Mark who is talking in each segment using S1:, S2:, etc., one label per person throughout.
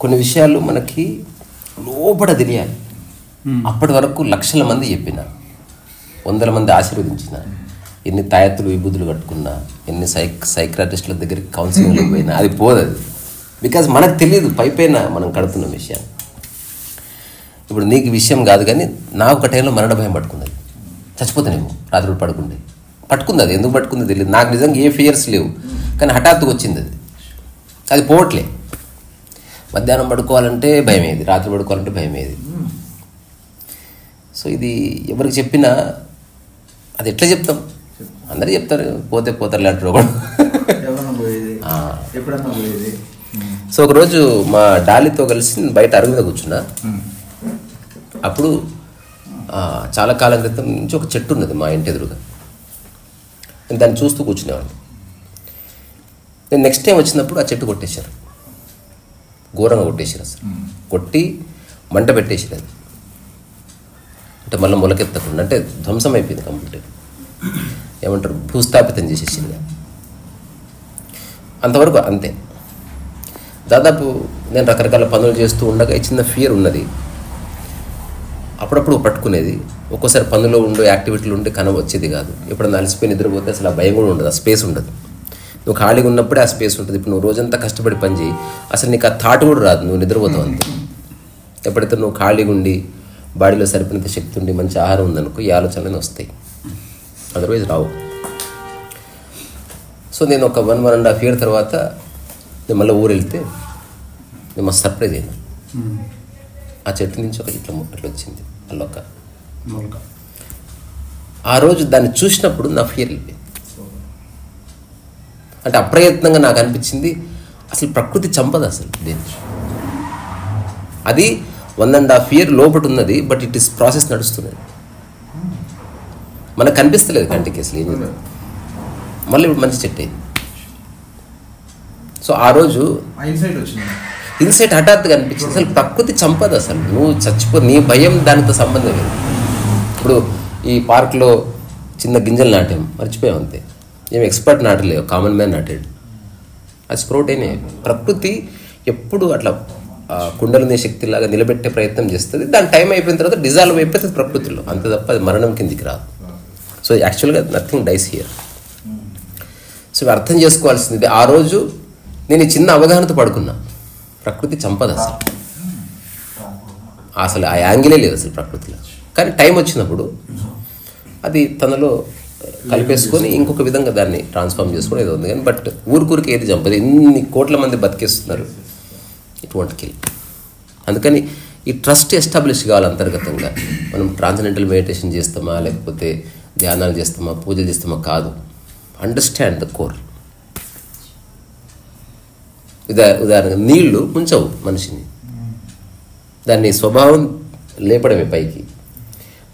S1: కొన్ని విషయాలు మనకి లోపల తెలియాలి. అప్పటి వరకు లక్షల మంది చెప్పిన, వందల మంది ఆశీర్వదించిన, ఎన్ని తాయెత్తులు విభూతులు కట్టుకున్నా, ఎన్ని సైక్రాటిస్టుల దగ్గరికి కౌన్సిలింగ్లో పోయినా అది పోదది. బికాజ్ మనకు తెలియదు పైపైన మనం కడుతున్న విషయాన్ని. ఇప్పుడు నీకు విషయం కాదు, కానీ నాకు ఒక టైంలో మరణ భయం పట్టుకున్నది. చచ్చిపోతానేమో రాత్రులు పట్టుకుంది. అది ఎందుకు పట్టుకుందో తెలియదు. నాకు నిజంగా ఏ ఫియర్స్ లేవు, కానీ హఠాత్తుగా వచ్చింది అది పోవట్లే. మధ్యాహ్నం పడుకోవాలంటే భయమేది, రాత్రి పడుకోవాలంటే భయమేది. సో ఇది ఎవరికి చెప్పినా అది ఎట్లా చెప్తాం? అందరూ చెప్తారు పోతారు లాంటి ఒకడు. సో ఒకరోజు మా డాలీతో కలిసి నేను బయట అరుగు మీద కూర్చున్నా. అప్పుడు చాలా కాలం క్రితం నుంచి ఒక చెట్టు ఉన్నది మా ఇంటి ఎదురుగా. నేను దాన్ని చూస్తూ కూర్చునేవాడిని. నేను నెక్స్ట్ టైం వచ్చినప్పుడు ఆ చెట్టు కొట్టేశారు, ఘోరంగా కొట్టేశారు. అసలు కొట్టి మంట పెట్టేసారు. అది అంటే మళ్ళీ మొలకెత్తకుండా, అంటే ధ్వంసం అయిపోయింది కంప్లీట్. ఏమంటారు, భూస్థాపితం చేసేసింది. అంతవరకు అంతే. దాదాపు నేను రకరకాల పనులు చేస్తూ ఉండగా చిన్న ఫియర్ ఉన్నది. అప్పుడప్పుడు పట్టుకునేది. ఒక్కోసారి పనుల్లో ఉండే యాక్టివిటీలు ఉండే కనం వచ్చేది కాదు. ఎప్పుడన్నా అలసిపోయి నిద్రపోతే అసలు ఆ భయం కూడా ఉండదు, ఆ స్పేస్ ఉండదు. నువ్వు ఖాళీగా ఉన్నప్పుడే ఆ స్పేస్ ఉంటుంది. ఇప్పుడు నువ్వు రోజంతా కష్టపడి పని చేయి, అసలు నీకు ఆ థాట్ కూడా రాదు, నువ్వు నిద్రపోతావు అంతే. ఎప్పుడైతే నువ్వు ఖాళీగా ఉండి బాడీలో సరిపోయినంత శక్తి ఉండి మంచి ఆహారం ఉందనుకో, ఈ ఆలోచనలు వస్తాయి, అదర్వైజ్ రావు. సో నేను ఒక 1.5 year తర్వాత నేను మళ్ళీ ఊరు వెళ్తే నేను మస్తు సర్ప్రైజ్ అయినా. ఆ చెట్టు నుంచి ఒక ఇట్లా వచ్చింది అల్లొక్క. ఆ రోజు దాన్ని చూసినప్పుడు నా ఫియర్ వెళ్ళిపోయింది. అంటే అప్రయత్నంగా నాకు అనిపించింది, అసలు ప్రకృతి చంపదు అసలు దేని. అది 1.5 year లోపట ఉన్నది, బట్ ఇట్ ఈస్ ప్రాసెస్ నడుస్తున్నది. మనకు కనిపిస్తలేదు కంటికి అసలు ఏం. మళ్ళీ ఇప్పుడు మంచి చెట్టు అయింది. సో ఆ రోజు ఇన్సైట్ హఠాత్తుగా అనిపించింది, అసలు ప్రకృతి చంపదు అసలు. నువ్వు చచ్చిపో, నీ భయం దానితో సంబంధం లేదు. ఇప్పుడు ఈ పార్క్లో చిన్న గింజలు నాటాం, మర్చిపోయాం అంతే. ఏం ఎక్స్పర్ట్ నాటలేవు, కామన్ మ్యాన్ నాటాడు, అది స్ప్రౌట్ అయినాయి. ప్రకృతి ఎప్పుడు అట్లా కుండలని శక్తిలాగా నిలబెట్టే ప్రయత్నం చేస్తుంది. దాని టైం అయిపోయిన తర్వాత డిజాల్వ్ అయిపోతుంది ప్రకృతిలో, అంతే తప్ప అది మరణం కిందికి రాదు. సో యాక్చువల్గా నథింగ్ డైస్ హియర్. సో అర్థం చేసుకోవాల్సింది, ఆ రోజు నేను ఈ చిన్న అవగాహనతో పడుకున్నా, ప్రకృతి చంపదు అసలు. అసలు ఆ యాంగిలే లేదు అసలు ప్రకృతిలో. కానీ టైం వచ్చినప్పుడు అది తనలో కలిపేసుకొని ఇంకొక విధంగా దాన్ని ట్రాన్స్ఫార్మ్ చేసుకుని ఏదో ఉంది. కానీ బట్ ఊరికూరికి ఏది చంపదు. ఎన్ని కోట్ల మంది బతికేస్తున్నారు, ఇట్ వాంట్ కిల్. అందుకని ఈ ట్రస్ట్ ఎస్టాబ్లిష్ కావాలి అంతర్గతంగా. మనం ట్రాన్సెండెంటల్ మెడిటేషన్ చేస్తామా, లేకపోతే ధ్యానాలు చేస్తామా, పూజలు చేస్తామా కాదు. Understand the core. ఉదాహరణగా నీళ్లు ముంచవు మనిషిని, దాన్ని స్వభావం లేపడమే పైకి.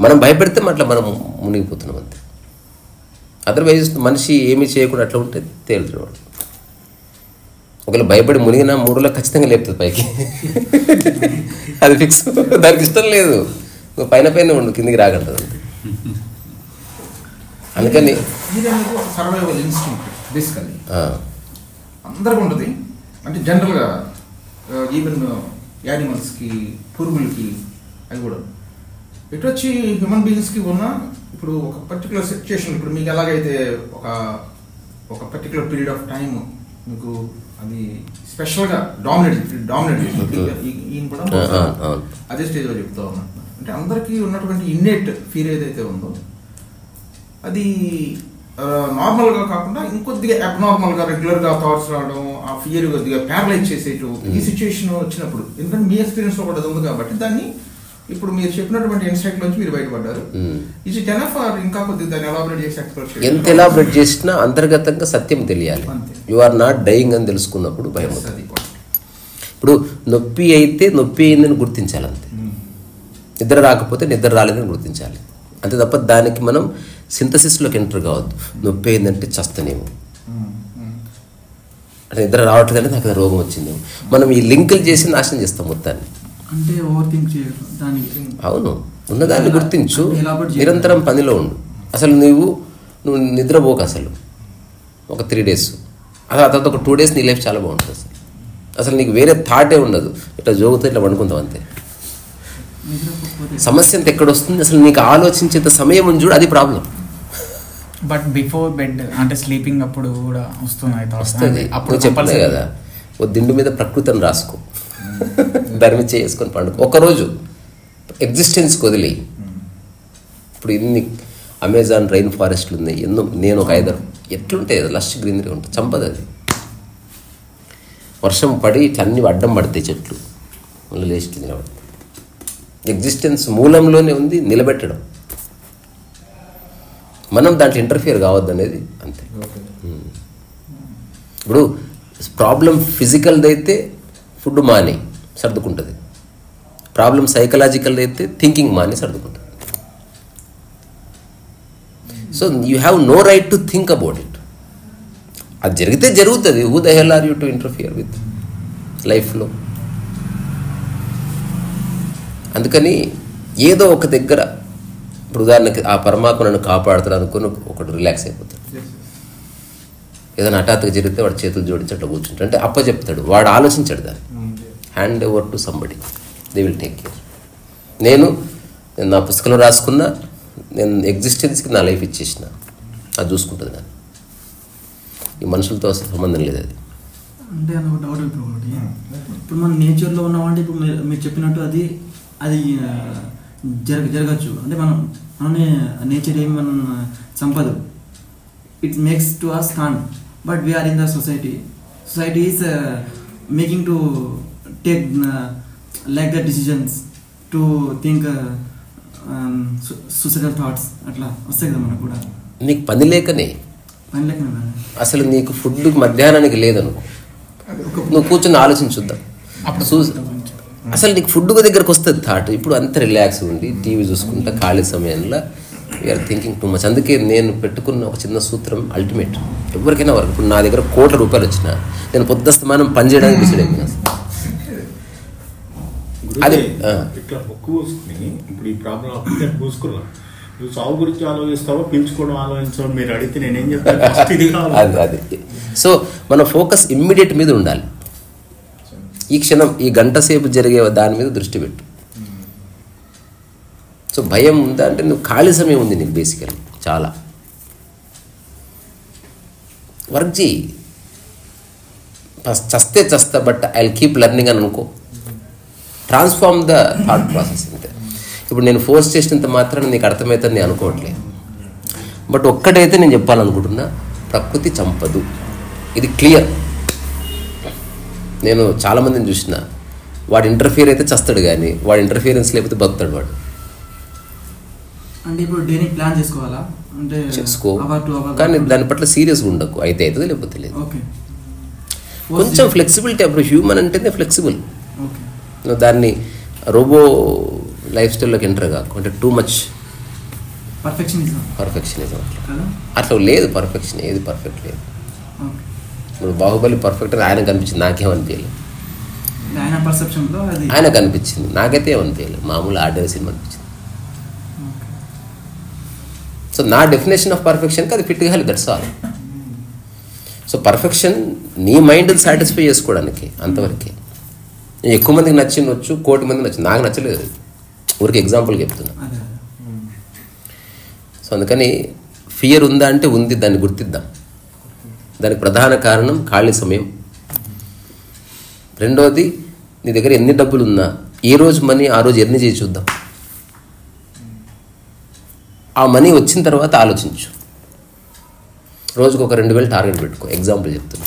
S1: మనం భయపెడితే అట్లా మనం మునిగిపోతున్నాం అంతే. అదర్వైజ్ మనిషి ఏమీ చేయకుండా అట్లా ఉంటే తేలుతున్నాడు. ఒకవేళ భయపడి మునిగినా 3 రోజులకు ఖచ్చితంగా లేపుతుంది పైకి, అది ఫిక్స్. దానికి ఇష్టం లేదు, నువ్వు పైన ఉండు, కిందికి రాగంటది అంతే. అందుకని
S2: సర్వైవల్ ఇన్స్టింక్ట్ బేసికల్లీ అందరికీ ఉంటుంది. అంటే జనరల్గా ఈవెన్ యానిమల్స్కి, పురుగులకి, అవి కూడా ఇటు వచ్చి హ్యూమన్ బీయింగ్స్కి ఉన్న ఇప్పుడు ఒక పర్టికులర్ సిచ్యుయేషన్, ఇప్పుడు మీకు ఎలాగైతే ఒక పర్టికులర్ పీరియడ్ ఆఫ్ టైం మీకు అది స్పెషల్గా డామినేట్ ఈయన కూడా అదే స్టేజ్లో చెప్తా ఉన్నా. అంటే అందరికీ ఉన్నటువంటి ఇన్నేట్ ఫీర్ ఏదైతే ఉందో అది నార్మల్గా కాకుండా ఇంకొద్దిగా అబ్నార్మల్గా రెగ్యులర్గా థాట్స్ రావడం, ఆ ఫియర్ కొద్దిగా ప్యారలైజ్ చేసేటు ఈ సిచ్యువేషన్ వచ్చినప్పుడు, ఎందుకంటే మీ ఎక్స్పీరియన్స్లో కూడా ఉంది కాబట్టి దాన్ని ఇప్పుడు మీరు చెప్పినటువంటి ఇన్సైట్ నుంచి మీరు బయటపడ్డారు. ఇది ఎనఫ్ ఇంకా కొద్దిగా దాన్ని ఎలాబరేట్ చేసి ఎక్స్ప్లోర్ చేయాలి.
S1: ఎంత ఎలాబరేట్ చేసినా అంతర్గతంగా సత్యం తెలియాలి. యు ఆర్ నాట్ డైయింగ్ అని తెలుసుకున్నప్పుడు భయం అవుతుంది. ఇప్పుడు నొప్పి అయితే నొప్పి అయిందని గుర్తించాలి అంతే. నిద్ర రాకపోతే నిద్ర రాలేదని గుర్తించాలి అంతే తప్ప దానికి మనం సింథసిస్లోకి ఎంటర్ కావద్దు. నొప్పి అయిందంటే చస్తనేమో, అంటే నిద్ర రావట్లేదంటే నాకు రోగం వచ్చింది. మనం ఈ లింకులు చేసి నాశనం చేస్తాం మొత్తాన్ని.
S3: అంటే ఓవర్ థింక్ చేయడం దానికి.
S1: అవును, ఉన్నదాన్ని గుర్తించు, నిరంతరం పనిలో ఉండు. అసలు నువ్వు నిద్రపోక అసలు ఒక 3 days, ఆ తర్వాత ఒక 2 days నీ లైఫ్ చాలా బాగుంటుంది. అసలు అసలు నీకు వేరే థాటే ఉండదు, ఇట్లా జోగుతో ఇట్లా పండుకుంటావు అంతే. సమస్య అంత ఎక్కడ వస్తుంది, అసలు నీకు ఆలోచించేంత సమయం ఉంది చూడు, అది ప్రాబ్లం.
S4: బట్ బిఫోర్ బెడ్ అంటే స్లీపింగ్ అప్పుడు కూడా
S1: వస్తుంది. అప్పుడు చెప్పలే కదా, ఓ దిండు మీద ప్రకృతిని రాసుకో, దాని మీద చేసుకొని పండుకో. ఒకరోజు ఎగ్జిస్టెన్స్కి వదిలి. ఇప్పుడు ఇన్ని అమెజాన్ రైన్ ఫారెస్ట్లు ఉన్నాయి, ఎన్నో, నేను ఒక 5 ఎట్లుంటాయి లష్ గ్రీనరీ ఉంటుంది, చంపదు అది. వర్షం పడి ఇట్లా అన్ని అడ్డం పడతాయి చెట్లు, మళ్ళీ లేచి నిలబడతాయి. ఎగ్జిస్టెన్స్ మూలంలోనే ఉంది నిలబెట్టడం. మనం దాంట్లో ఇంటర్ఫియర్ కావద్దు అనేది అంతే. ఇప్పుడు ప్రాబ్లం ఫిజికల్ది అయితే ఫుడ్ మాని సర్దుకుంటుంది, ప్రాబ్లం సైకలాజికల్ది అయితే థింకింగ్ మాని సర్దుకుంటుంది. So you have no right to think about it. అది జరిగితే జరుగుతుంది. Who the hell are you to interfere with లైఫ్లో? అందుకని ఏదో ఒక దగ్గర, ఇప్పుడు ఉదాహరణకి ఆ పరమాత్మ నన్ను కాపాడుతాడు అనుకుని ఒకటి రిలాక్స్ అయిపోతాడు. ఏదైనా హఠాత్తుగా జరిగితే వాడు చేతులు జోడించి అట్లా కూర్చుంటాడు, అంటే అప్ప చెప్తాడు, వాడు ఆలోచించాడు దాన్ని. Hand over to somebody, they will take care. నేను నా పుస్తకంలో రాసుకున్నా, నేను ఎగ్జిస్టెన్స్కి నా లైఫ్ ఇచ్చేసిన, అది చూసుకుంటుంది. నాకు ఈ మనుషులతో అసలు సంబంధం లేదు. అది
S3: అంటే అని ఒక డౌట్ ఒకటి, ఇప్పుడు మన నేచర్లో ఉన్నామంటే ఇప్పుడు మీరు చెప్పినట్టు అది అది జరగచ్చు. అంటే మనమే నేచర్ ఏమి మనం సంపదు, it makes to us con. But we are in the society is making to take like the decisions to think suicidal thoughts అట్లా వస్తాయి కదా మనకు కూడా.
S1: నీకు పని లేకనే అసలు నీకు ఫుడ్ మధ్యాహ్నానికి లేదనుకో, నువ్వు కూర్చొని ఆలోచించుద్దాం. అసలు నీకు ఫుడ్ దగ్గరకు వస్తుంది థాట్. ఇప్పుడు అంత రిలాక్స్ ఉండి టీవీ చూసుకుంటా ఖాళీ సమయంలో వీఆర్ థింకింగ్ టూ మచ్. అందుకే నేను పెట్టుకున్న ఒక చిన్న సూత్రం అల్టిమేట్ ఎవరికైనా వరకు. ఇప్పుడు నా దగ్గర ₹1,00,00,000 వచ్చినా నేను పొద్దుస్తమానం పని చేయడానికి డిసైడ్ అయిపోయినా.
S5: అది ఇట్లా కూసుకుని ఇప్పుడు ఈ ప్రాబ్లం కూసుకున్నా, నువ్వు సాగు గురించి ఆలోచిస్తావో పీల్చుకోవడం ఆలోచించావు మీరు అడిగితే నేనేం చెప్తాను.
S1: అది సో మన ఫోకస్ ఇమ్మీడియట్ మీద ఉండాలి. ఈ క్షణం, ఈ గంట సేపు జరిగే దాని మీద దృష్టి పెట్టు. సో భయం ఉందా అంటే నువ్వు ఖాళీ సమయం ఉంది నీకు బేసికలీ చాలా. వర్క్ చేయి, చస్తే చస్తా but I will keep learning అని అనుకో. ట్రాన్స్ఫార్మ్ ద థాట్ ప్రాసెస్ అంతే. ఇప్పుడు నేను ఫోర్స్ చేసినంత మాత్రాన నీకు అర్థమవుతుంది నేను అనుకోవట్లేదు. బట్ ఒక్కటైతే నేను చెప్పాలనుకుంటున్నా, ప్రకృతి చంపదు, ఇది క్లియర్. నేను చాలామందిని చూసిన, వాడు ఇంటర్ఫియర్ అయితే చస్తాడు కానీ వాడు ఇంటర్ఫియరెన్స్ లేకపోతే బతుకుతాడు వాడు.
S3: అంటే ఇప్పుడు డైలీ ప్లాన్ చేసుకోవాలా? అంటే
S1: చేసుకో, కానీ దాని పట్ల సీరియస్గా ఉండకు. అయితే అవుతుంది లేకపోతే లేదు. కొంచెం ఫ్లెక్సిబిలిటీ. అప్పుడు హ్యూమన్ అంటేనే ఫ్లెక్సిబుల్. నువ్వు దాన్ని రోబో లైఫ్ స్టైల్లోకి ఎంటర్ కాకు. అంటే టూ మచ్ పర్ఫెక్షనిజం అట్లా లేదు. పర్ఫెక్షన్ ఏది పర్ఫెక్ట్ లేదు. ఇప్పుడు బాహుబలి పర్ఫెక్ట్ అని ఆయనకు అనిపించింది, నాకేమనిపించలేదు. ఆయనకు అనిపించింది, నాకైతే ఏమనిపించలేదు. మామూలు ఆర్డినరీ సినిమా అనిపించింది. సో నా డెఫినేషన్ ఆఫ్ పర్ఫెక్షన్కి అది ఫిట్ కాలేదు, దట్స్ ఆల్. సో పర్ఫెక్షన్ నీ మైండ్ని సాటిస్ఫై చేసుకోవడానికి అంతవరకే. ఎక్కువ మందికి నచ్చిండొచ్చు, 1,00,00,000 మందికి నచ్చింది, నాకు నచ్చలేదు. ఊరికి ఎగ్జాంపుల్ చెప్తున్నా. సో అందుకని ఫియర్ ఉందా అంటే ఉంది, దాన్ని గుర్తిద్దాం. దానికి ప్రధాన కారణం ఖాళీ సమయం. రెండోది, నీ దగ్గర ఎన్ని డబ్బులు ఉన్నా ఏ రోజు మనీ ఆ రోజు ఎర్న్ చేసి చూద్దాం. ఆ మనీ వచ్చిన తర్వాత ఆలోచించు. రోజుకు ఒక 2,000 టార్గెట్ పెట్టుకో. ఎగ్జాంపుల్ చెప్తున్నా.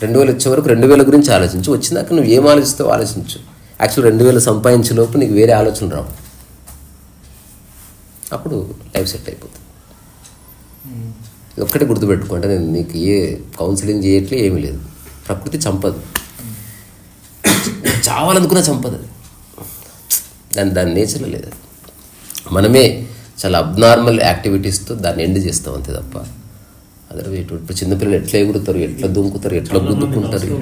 S1: 2,000 వచ్చే వరకు 2,000 గురించి ఆలోచించు. వచ్చినాక నువ్వు ఏం ఆలోచిస్తావో ఆలోచించు. యాక్చువల్ 2,000 సంపాదించే లోపు నీకు వేరే ఆలోచనలు రావు. అప్పుడు లైఫ్ సెట్ అయిపోతుంది. ఇది ఒక్కటే గుర్తుపెట్టుకో. అంటే నేను నీకు ఏ కౌన్సిలింగ్ చేయట్లే, ఏమీ లేదు. ప్రకృతి చంపదు, చావాలనుకున్నా చంపదు. దాని నేచర్లో లేదు. మనమే చాలా అబ్నార్మల్ యాక్టివిటీస్తో దాన్ని ఎండ్ చేస్తాం అంతే తప్ప. అదే ఇప్పుడు చిన్నపిల్లలు ఎట్లా ఎగురుతారు, ఎట్లా దుంకుతారు, ఎట్లా గుద్దుకుంటారు.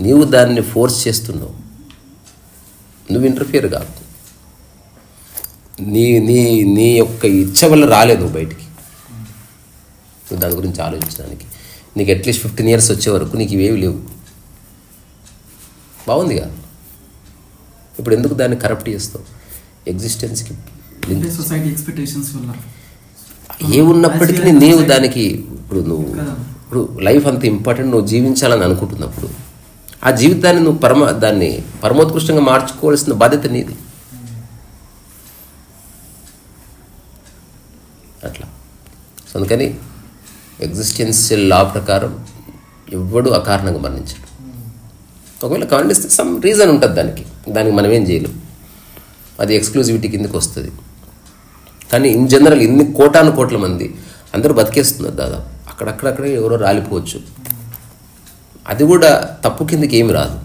S1: నీవు దాన్ని ఫోర్స్ చేస్తున్నావు. నువ్వు ఇంటర్ఫియర్ కాదు. నీ నీ నీ యొక్క ఇచ్చ వల్ల రాలేదు బయటికి. నువ్వు దాని గురించి ఆలోచించడానికి. నీకు అట్లీస్ట్ 15 years వచ్చే వరకు నీకు ఇవేవి లేవు. బాగుందిగా. ఇప్పుడు ఎందుకు దాన్ని కరప్ట్ చేస్తావు? ఎగ్జిస్టెన్స్కి
S3: సొసైటీ ఎక్స్పెక్టేషన్స్ వల్ల
S1: ఏమున్నప్పటికీ నీవు దానికి ఇప్పుడు లైఫ్ అంత ఇంపార్టెంట్, నువ్వు జీవించాలని అనుకుంటున్నప్పుడు ఆ జీవితాన్ని నువ్వు దాన్ని పరమోత్కృష్టంగా మార్చుకోవాల్సిన బాధ్యత నీది. అట్లా. సో అందుకని ఎగ్జిస్టెన్షియల్ లా ప్రకారం ఎవ్వడు అకారణంగా మరణించాడు. ఒకవేళ కాండిస్తే సమ్ రీజన్ ఉంటుంది దానికి మనం ఏం చేయలేం, అది ఎక్స్క్లూజివిటీ కిందకి వస్తుంది. కానీ ఇన్ జనరల్ ఇన్ని కోట్ల మంది అందరూ బతికేస్తున్నారు దాదాపు. అక్కడక్కడక్కడే ఎవరో రాలిపోవచ్చు, అది కూడా తప్పు కిందకి ఏమి రాదు.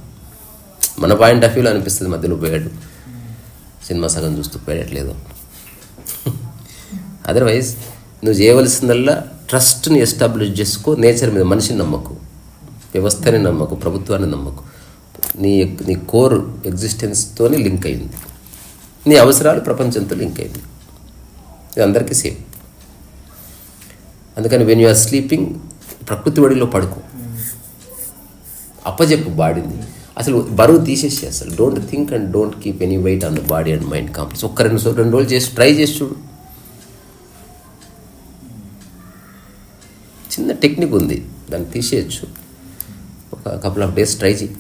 S1: మన పాయింట్ ఆఫ్ వ్యూలో అనిపిస్తుంది మధ్యలో పోయాడు, సినిమా సగం చూస్తూ పోయట్లేదు. అదర్వైజ్ నువ్వు చేయవలసిందల్లా ట్రస్ట్ని ఎస్టాబ్లిష్ చేసుకో. నేచర్ మీద మనిషిని నమ్మకు, వ్యవస్థని నమ్మకు, ప్రభుత్వాన్ని నమ్మకు. నీ కోర్ ఎగ్జిస్టెన్స్తోనే లింక్ అయింది, నీ అవసరాలు ప్రపంచంతో లింక్ అయింది. ఇది అందరికీ సేమ్. అందుకని వెన్ యు ఆర్ స్లీపింగ్ ప్రకృతి ఒడిలో పడుకో, అప్పచెప్పు బాడీని. అసలు బరువు తీసేసి అసలు don't think and don't keep any wait on the body and mind complex. ఒక్క 2 రోజులు చేసి ట్రై చేసి చూడు. చిన్న టెక్నిక్ ఉంది, దాన్ని తీసేయచ్చు. ఒక కపుల్ ఆఫ్ డేస్ ట్రై చేయి.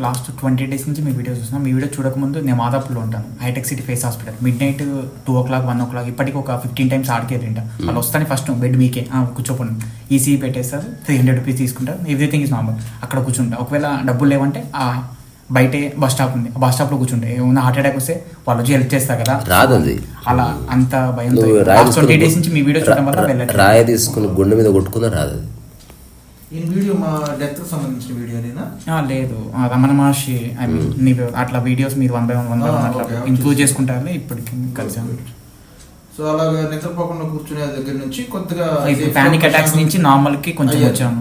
S4: లాస్ట్ 20 days నుంచి మీ వీడియో చూస్తున్నాను. మీ వీడియో చూడకముందు నేను మాదాపూర్లో ఉంటాను, హైటెక్ City phase hospital. midnight 2 o'clock 1 o'clock ఇప్పటికి ఒక 15 times ఆడికే తింటా. వాళ్ళు వస్తాను ఫస్ట్ బెడ్ మీకే కూర్చోపండి, ఈసీఈ పెట్టేస్తారు, 300 rupees తీసుకుంటారు, ఎవ్రీథింగ్ ఇస్ నార్మల్. అక్కడ కూర్చుంటా. ఒకవేళ డబ్బులు లేవంటే బయటే బస్ స్టాప్ ఉంది, ఆ బస్ స్టాప్లో కూర్చుంటే ఏమన్నా హార్ట్ అటాక్ వస్తే వాళ్ళు వచ్చి హెల్ప్ చేస్తారు కదా.
S1: రాదండి
S4: అలా అంత భయంతో 20 days నుంచి మీ వీడియో చూడడం వల్ల వెళ్ళట్లేదు.
S1: రాయ తీసుకుని గుండె మీద కొట్టుకున్నా రాదు.
S2: ఈ వీడియో మా డెత్ సంబంధించిన వీడియోనేనా?
S4: లేదు, రమణ మహర్షి ఐ మీన్ అట్లా వీడియోస్ మీరు 1 by 1 అట్లా ఇంక్లూడ్ చేసుకుంటారు. ఇప్పటికి కలిసాము.
S2: సో అలాగా నిద్రపోకుండా కూర్చునే దగ్గర నుంచి కొద్దిగా
S4: పానిక్ అటాక్స్ నుంచి నార్మల్ కి కొంచెం వచ్చాము.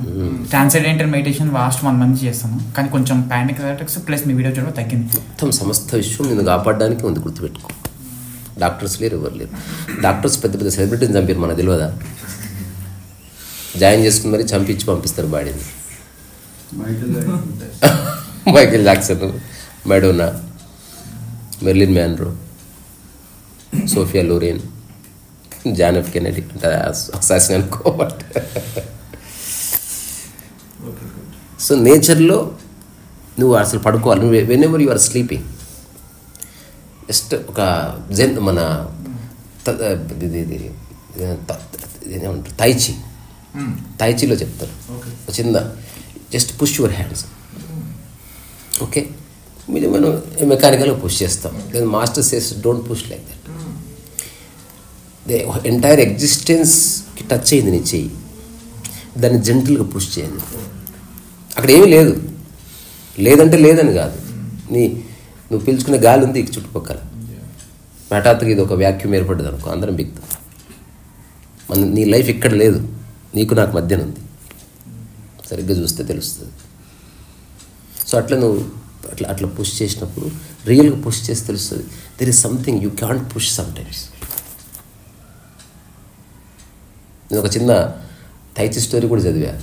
S4: ట్రాన్సెండెంటల్ మెడిటేషన్ లాస్ట్ 1 month చేస్తాను, కానీ కొంచెం పానిక్ అటాక్స్ ప్లస్ మీ వీడియో చూడడం తగ్గింది.
S1: మొత్తం సమస్త విషయం నేను కాపాడడానికి ఉంది, గుర్తుపెట్టుకో. డాక్టర్స్ లేరు, ఎవరు లేరు. డాక్టర్స్ పెద్ద పెద్ద సెలబ్రిటీని చంపారు, మనకు తెలియదా? జాయిన్ చేసుకుని మరి చంపించి పంపిస్తారు బాడీని. Michael Jackson, Madonna, Marilyn Monroe, Sophia Loren, John F Kennedy. అంటే అసాసిన్ అనుకోబట్. సో నేచర్లో నువ్వు అసలు పడుకోవాలి. నువ్వు whenever you are sleeping just ఒక మన ఏమంటారు తైచీలో చెప్తారు, చిన్న just push your hands. Okay, మీరు మనం మెకానికల్గా పుష్ చేస్తాం. Master says don't push like that. They entire ఎగ్జిస్టెన్స్కి టచ్ అయింది నీ చెయ్యి, దాన్ని జెంటల్గా పుష్ చేయండి. అక్కడ ఏమీ లేదంటే లేదని కాదు. నువ్వు పీల్చుకునే గాలి ఉంది చుట్టుపక్కల, హఠాత్తుగా ఇది ఒక వ్యాక్యూమ్ ఏర్పడ్డది అనుకో, అందరం బిగుతాం. నీ లైఫ్ ఇక్కడ లేదు, నీకు నాకు మధ్యన ఉంది. సరిగ్గా చూస్తే తెలుస్తుంది. సో అట్లా నువ్వు అట్లా పుష్ చేసినప్పుడు రియల్గా పుష్ చేసి తెలుస్తుంది. There is something you can't push sometimes. నేను ఒక చిన్న తైచి స్టోరీ కూడా చదివా.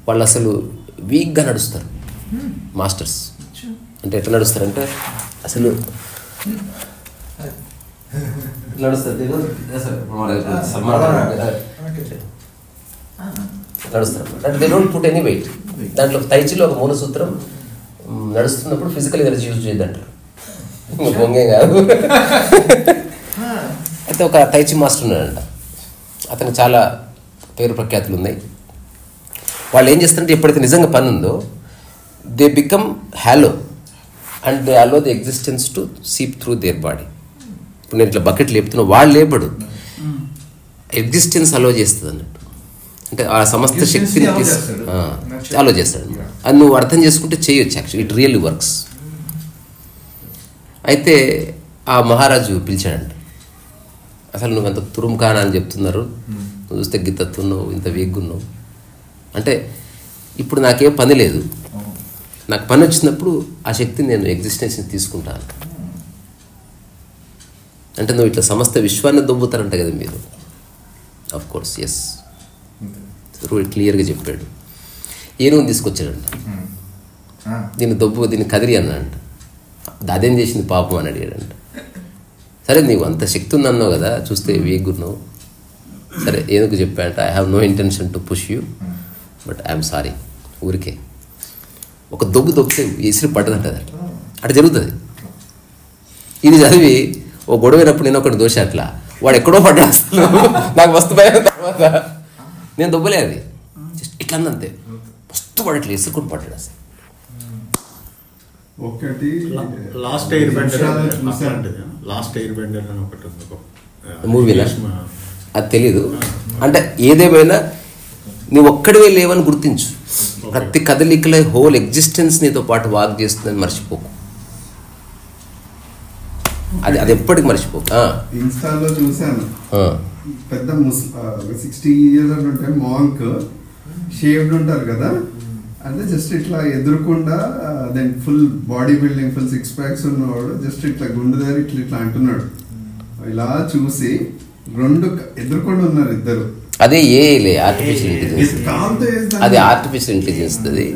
S1: వాళ్ళు అసలు వీక్గా నడుస్తారు మాస్టర్స్. అంటే ఎట్లా నడుస్తారంటే అసలు నడుస్తారు అంటే they don't put any wait. దాంట్లో తైచిలో ఒక మూల సూత్రం, నడుస్తున్నప్పుడు ఫిజికల్ ఎనర్జీ యూజ్ చేయద్దంటారు. బొంగే కాదు. అయితే ఒక తైచి మాస్టర్ ఉన్నాడంట, అతను చాలా పేరు ప్రఖ్యాతులు ఉన్నాయి. వాళ్ళు ఏం చేస్తారంటే ఎప్పుడైతే నిజంగా పని ఉందో they become hollow and they allow the existence to seep through their body. ఇప్పుడు నేను ఇట్లా బకెట్ లేపుతున్నా, వాళ్ళు లేపడు, ఎగ్జిస్టెన్స్ అలో చేస్తుంది అన్నట్టు. అంటే ఆ సమస్త శక్తిని అలో చేస్తాడు. అది నువ్వు అర్థం చేసుకుంటే చేయొచ్చు. Actually it really works. అయితే ఆ మహారాజు పిలిచాడంట, అసలు నువ్వు ఎంత తురుముఖానా అని చెప్తున్నారు, నువ్వు చూస్తే గిత్తత్తున్నావు, ఇంత వేగున్నావు. అంటే ఇప్పుడు నాకేం పని లేదు, నాకు పని వచ్చినప్పుడు ఆ శక్తిని నేను ఎగ్జిస్టెన్స్ని తీసుకుంటాను. అంటే నువ్వు ఇట్లా సమస్త విశ్వాన్ని దొబ్బుతారంట కదా మీరు. Of course yes. క్లియర్గా చెప్పాడు. ఏనుగు తీసుకొచ్చాడంట, దీన్ని కదిరి అన్నాడంట. అదేం చేసింది పాపం అని అడిగాడంట. సరే నీవు అంత శక్తి ఉందన్నావు కదా, చూస్తే వీగున్నావు. సరే ఏనుగు చెప్పాడంట, I have no intention to push you but I'm sorry. ఊరికే ఒక దొబ్బితే ఇసిరి పడ్డదంట. అట్లా జరుగుతుంది. ఇది చదివి ఓ గొడవైనప్పుడు నేను ఒకటి దోష అట్లా వాడు ఎక్కడో పడ్డా, నాకు మస్తు భయం. తర్వాత నేను దొబ్బలే, అది జస్ట్ ఇట్లా అంతే మస్తు పడట్లే, ఇసురుకొని పడ్డాడు అసలు.
S6: ఒకటి
S5: లాస్ట్ ఎయిర్ బెండర్ అని ఒకటి ఉంది
S1: మూవీలో, అది తెలీదు. అంటే ఏదేమైనా నువ్వు ఒక్కడివే లేవని గుర్తించు. ప్రతి కదలికల హోల్ ఎగ్జిస్టెన్స్ నీతో పాటు వాక్ చేస్తుందని మర్చిపోకు. అది ఎప్పటికి మర్చిపోకు.
S6: ఇన్స్టాలో చూసాను, పెద్ద 60 years ఉంటే మాంక్ షేవ్డ్ ఉంటారు కదా, అంటే జస్ట్ ఇట్లా ఎదురుకుండా then full body building, full 6 packs ఉన్నవాడు జస్ట్ ఇట్లా గుండె దగ్గర ఇట్లా అంటున్నాడు. ఇలా చూసి 2 ఎదురుకుండా ఉన్నారు ఇద్దరు.
S1: అదే ఆర్టిఫిషియల్ ఇంటెలిజెన్స్, అది ఆర్టిఫిషియల్ ఇంటెలిజెన్స్. అది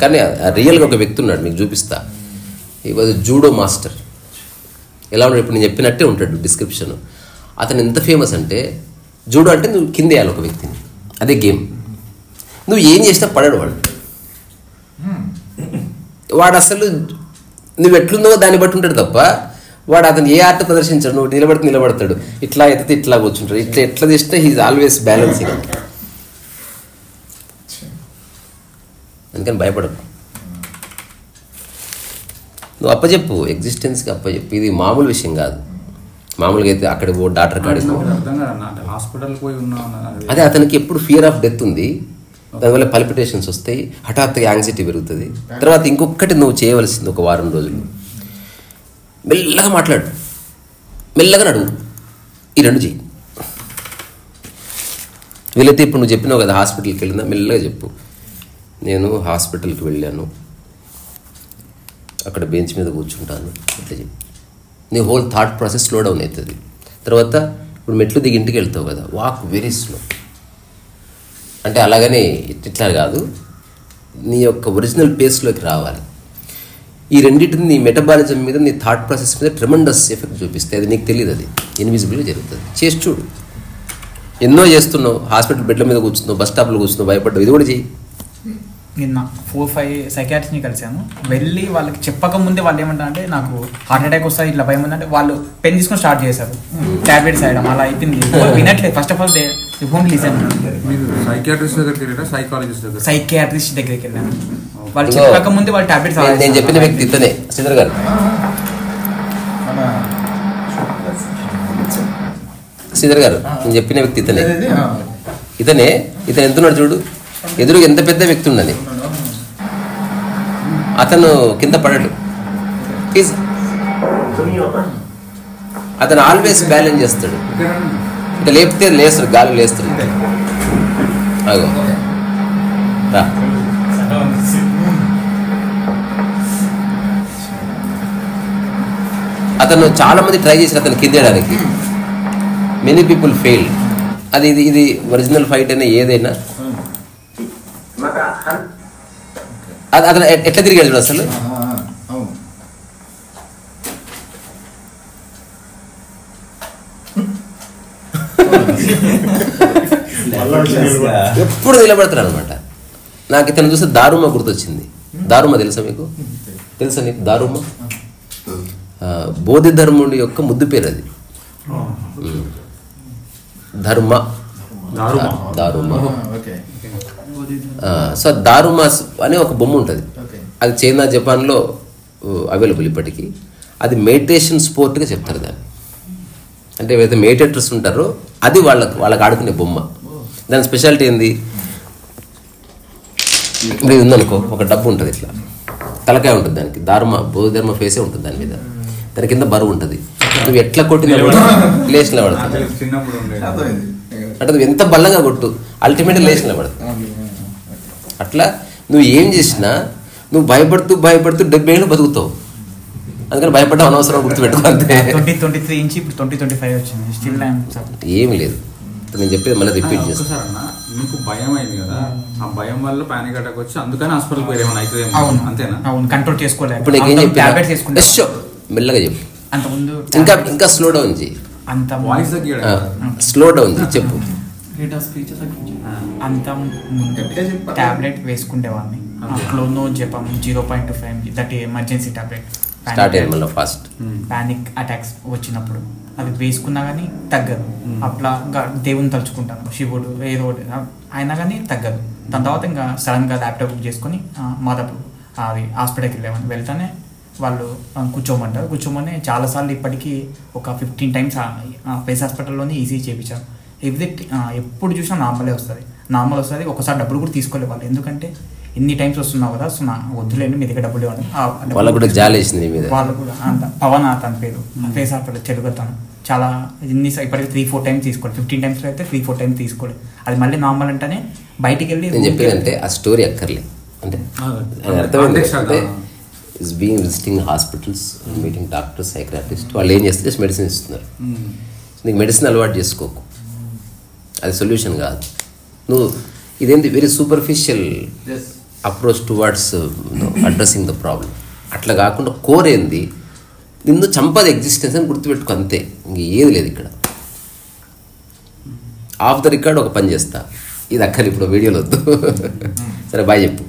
S1: కానీ రియల్గా ఒక వ్యక్తి ఉన్నాడు, మీకు చూపిస్తా. ఈ వాజ్ జూడో మాస్టర్. ఎలా ఉన్నాడు ఇప్పుడు నేను చెప్పినట్టే ఉంటాడు డిస్క్రిప్షన్. అతను ఎంత ఫేమస్ అంటే, జూడో అంటే నువ్వు కింద వేయాలి ఒక వ్యక్తిని, అదే గేమ్. నువ్వు ఏం చేసినా పడాడు వాడు అసలు నువ్వు ఎట్లుందో దాన్ని బట్టి ఉంటాడు తప్ప వాడు అతను ఏ ఆర్ట్ ప్రదర్శించాడు. నువ్వు నిలబడతాడు, ఇట్లా ఎత్తితే ఇట్లా కూర్చుంటాడు, ఎట్లా చేసినా హీజ్ ఆల్వేస్ బ్యాలెన్సింగ్. అందుకని భయపడకు, నువ్వు అప్పచెప్పు, ఎగ్జిస్టెన్స్కి అప్పచెప్పు. ఇది మామూలు విషయం కాదు. మామూలుగా అయితే అక్కడికి పో, డాక్టర్ కాడికి పో. అదే అతనికి ఎప్పుడు ఫియర్ ఆఫ్ డెత్ ఉంది, దానివల్ల పల్పిటేషన్స్ వస్తాయి, హఠాత్తుగా యాంగ్జైటీ పెరుగుతుంది. తర్వాత ఇంకొకటి నువ్వు చేయవలసింది, ఒక వారం రోజులు మెల్లగా మాట్లాడు, మెల్లగా నడువు, ఈ 2 చెయ్యి. వీలైతే ఇప్పుడు నువ్వు చెప్పినావు కదా హాస్పిటల్కి వెళ్ళినా, మెల్లగా చెప్పు, నేను హాస్పిటల్కి వెళ్ళాను, అక్కడ బెంచ్ మీద కూర్చుంటాను, ఇట్లా చెప్పు. నీ whole thought process slow down అవుతుంది. తర్వాత ఇప్పుడు మెట్లు దిగి ఇంటికి వెళ్తావు కదా, వాక్ వెరీ స్లో. అంటే అలాగనే ఇట్లా కాదు, నీ యొక్క ఒరిజినల్ పేస్లోకి రావాలి. ఈ రెండింటిని నీ మెటబాలిజం మీద, నీ థాట్ ప్రాసెస్ మీద ట్రెమెండస్ ఎఫెక్ట్ చూపిస్తాయి. అది నీకు తెలియదు, అది ఇన్విజిబుల్గా జరుగుతుంది. చేసి చూడు. ఎన్నో చేస్తున్నావు, హాస్పిటల్ బెడ్ల మీద కూర్చున్నావు, బస్ స్టాప్లో కూర్చున్నావు, భయపడ్డావు, ఇది కూడా చెయ్యి.
S4: నిన్న 4-5 సైకాట్రిస్ట్ని కలిసాను. వెళ్ళి వాళ్ళకి చెప్పకముందే వాళ్ళు ఏమంటారు అంటే, నాకు హార్ట్ అటాక్ వస్తుంది ఇట్లా భయం ఉందంటే, వాళ్ళు పెన్ తీసుకొని స్టార్ట్ చేశారు, టాబ్లెట్స్ వేయడం. అలా అయిపోయింది, వినట్లేదు. First of all home listen.
S2: Psychiatrist దగ్గరికి వెళ్ళారా, సైకాలజిస్ట్ దగ్గర?
S4: సైకాట్రిస్ట్ దగ్గరికి వెళ్ళాను. వాళ్ళు చెప్పకముందే వాళ్ళు టాబ్లెట్స్.
S1: నేను చెప్పిన వ్యక్తి ఇతనే, శ్రీధర్ గారు. శ్రీధర్ గారు నేను చెప్పిన వ్యక్తి ఇతనే. ఇతను ఎంతున్నాడు చూడు, ఎదురుగా ఎంత పెద్ద వ్యక్తి ఉండని, అతను కింద పడడు. అతను ఆల్వేస్ బ్యాలెన్స్ చేస్తాడు. ఇట్లా లేపితే లేస్తాడు, గాలి లేస్తాడు. అగో రా. అతను చాలా మంది ట్రై చేశారు అతను కిందేయడానికి, మెనీ పీపుల్ ఫెయిల్. అది ఇది ఒరిజినల్ ఫైట్ అయినా ఏదైనా అది అతను ఎట్లా తిరిగాడు చూడు అసలు. ఎప్పుడు నిలబడతాడు అనమాట. నాకు ఇతను చూస్తే దారుమ గుర్తొచ్చింది. దారుమ తెలుసా మీకు? తెలుసా నీకు దారుమ? బోధి ధర్ముడి యొక్క ముద్దు పేరు అది. ధర్మ, దారుమ. సో దారుమా అనే ఒక బొమ్మ ఉంటుంది. అది చైనా, జపాన్లో అవైలబుల్ ఇప్పటికీ. అది మెడిటేషన్ స్పోర్ట్గా చెప్తారు దాన్ని. అంటే ఏవైతే మెడిటేటర్స్ ఉంటారో అది వాళ్ళకి ఆడుకునే బొమ్మ. దాని స్పెషాలిటీ ఏంది? ఇప్పుడు ఇది ఉందనుకో, ఒక డబ్బు ఉంటుంది, ఇట్లా తలకాయ ఉంటుంది దానికి, బోధిధర్మ ఫేసే ఉంటుంది దాని మీద, దాని కింద బరువు ఉంటుంది. నువ్వు ఎట్లా కొట్టినా లేచిన పడుతుంది. అంటే నువ్వు ఎంత బలంగా కొట్టు, అల్టిమేట్గా లేచిన పడుతుంది. అట్లా నువ్వు ఏం చేసినా నువ్వు భయపడుతూ 70 ఏళ్ళు బతుకుతావు. అందుకని భయపడ్డా అనవసరం, గుర్తుపెట్టుకో అంతే.
S4: 2023 నుంచి ఇప్పుడు 2025 వచ్చింది. ఏమి
S1: లేదు. ఇప్పుడు నేను చెప్పేది మళ్ళీ రిపీట్ చేస్తాను.
S7: మీకు భయం అయింది కదా, ఆ భయం వల్ల పానిక్ అటాక్ వచ్చి అందుకని హాస్పిటల్ పోయి ఏమైనా అవుతుంది అంతేనా?
S4: అవును, కంట్రోల్ చేసుకోలేదు.
S1: ఇప్పుడు నీకేం చెప్పి
S4: టాబ్లెట్స్ వేసుకుంటే
S1: మెల్లగా చెప్పు,
S4: అంత ముందు
S1: ఇంకా స్లో డౌన్ చేయి,
S4: అంత
S7: వాయిస్ తగ్గాడు,
S1: స్లో డౌన్ చేయి చెప్పు.
S3: రేట్ ఆఫ్ స్పీచ్ తగ్గించి
S4: అంత ముందు టాబ్లెట్ వేసుకుంటేవాడిని, క్లోనో జపం 0.5 దట్ ఎమర్జెన్సీ టాబ్లెట్
S1: స్టార్ట్ అయ్యింది మళ్ళీ ఫాస్ట్.
S4: పానిక్ అటాక్స్ వచ్చినప్పుడు అది వేసుకున్నా కానీ తగ్గదు. అట్లా దేవుని తలుచుకుంటాను, శివుడు ఏదో ఒకటి అయినా కానీ తగ్గదు. దాని తర్వాత ఇంకా సడన్గా ల్యాప్టాప్ బుక్ చేసుకొని మాదాపూర్ అది హాస్పిటల్కి వెళ్తానే వాళ్ళు కూర్చోమని చాలాసార్లు ఇప్పటికీ ఒక 15 times ఫేస్ హాస్పిటల్లోనే ఈసీజీ చేయించారు. ఎప్పుడు చూసినా నార్మలే వస్తుంది. ఒకసారి డబ్బులు కూడా తీసుకోలేదు వాళ్ళు, ఎందుకంటే ఎన్ని టైమ్స్ వస్తున్నావు కదా, సో వద్దులేండి మీ దగ్గర డబ్బులు ఇవ్వండి.
S1: వాళ్ళకు కూడా జాలి వేసింది మీద.
S4: వాళ్ళు కూడా అంత పవన్ తన పేరు ఫేస్ హాస్పిటల్ తెలుగుతాను చాలా ఇప్పటికి 3-4 times తీసుకోలేదు. 15 times అయితే 3-4 times తీసుకోలేదు. అది మళ్ళీ నార్మల్ అంటేనే బయటికి వెళ్ళి
S1: నేను చెప్పేదంటే ఆ స్టోరీ అక్కర్లేదు, అంటే అర్థమైంది. Is being visiting hospitals, meeting doctors, psychiatrist, వాళ్ళు ఏం చేస్తే జస్ట్ మెడిసిన్ ఇస్తున్నారు. నీకు మెడిసిన్ అలవాటు చేసుకోకు, అది సొల్యూషన్ కాదు. నువ్వు ఇదేంటి very superficial approach towards addressing the problem. అట్లా కాకుండా కోర్ ఏంది, నిన్ను చంపది ఎగ్జిస్టెన్స్ అని గుర్తుపెట్టుకో, అంతే, ఇంక ఏది లేదు ఇక్కడ. ఆఫ్ ద రికార్డ్ ఒక పని చేస్తా, ఇది అక్కర్లేదు ఇప్పుడు వీడియోలో వద్దు. సరే బాయ్ చెప్పు.